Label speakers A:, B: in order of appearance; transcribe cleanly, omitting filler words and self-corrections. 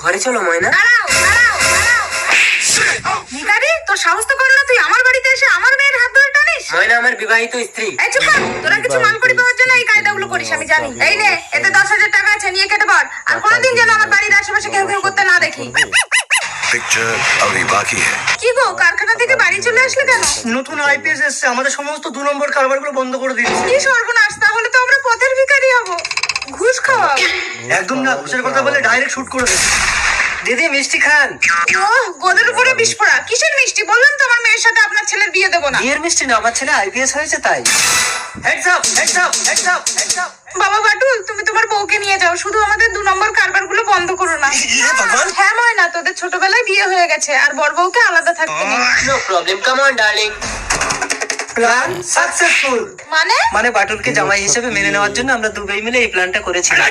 A: ঘরে চলো ময়না।
B: ভিখারি, তোর সাহস তো করে না তুই আমার বাড়িতে এসে আমার মেয়ের হাত ধরে টানিস?
A: ময়না আমার বিবাহিত স্ত্রী।
B: এই চুপ কর, তোরা কিছু মানকড়ি পাওয়ার জন্য এই কায়দাগুলো করিস আমি জানি। এই নে, এতে 10,000 টাকা আছে, নিয়ে কেটে পড়। আর কোনোদিন যেন আমার বাড়ির আশেপাশে কেউ কেউ করতে না দেখি।
C: पिक्चर अभी बाकी है।
B: কি গো, কারখানা থেকে বাড়ি চলে আসলে কেন?
D: নতুন আইপিএস এসছে, আমাদের সমস্ত 2 নম্বর কারবারগুলো বন্ধ করে দিয়েছে।
B: কি সর্বনাশ, তাহলে তো আমরা পথের ভিখারি হব। ঘুষ খাওয়া?
D: একদম না, ঘুষের কথা বলে ডাইরেক্ট শুট করে দেবে। দিদি মিষ্টি খান।
B: ওহ, গোদের উপরে বিস্ফোরা। কিসের মিষ্টি? বললাম তো আমার মেয়ের সাথে আপনার ছেলের বিয়ে দেবো না।
D: বিয়ের মিষ্টি না, আমার ছেলে আইপিএস হয়েছে তাই। Heads up, heads up, heads up, heads up.
B: বাবা বাটুল, তুমি তোমার বউকে নিয়ে যাও, শুধু আমাদের 2 নম্বর কারবারগুলো বন্ধ করো না। হ্যাঁ ময়না, তোদের ছোটবেলায় বিয়ে হয়ে গেছে, আর বড় বউকে আলাদা থাকতে নেই।
A: No problem, come on darling.
D: Plan successful.
B: মানে
D: বাটুলকে জামাই হিসেবে মেনে নেওয়ার জন্য আমরা দুবাই মিলে এই প্ল্যানটা করেছিলাম।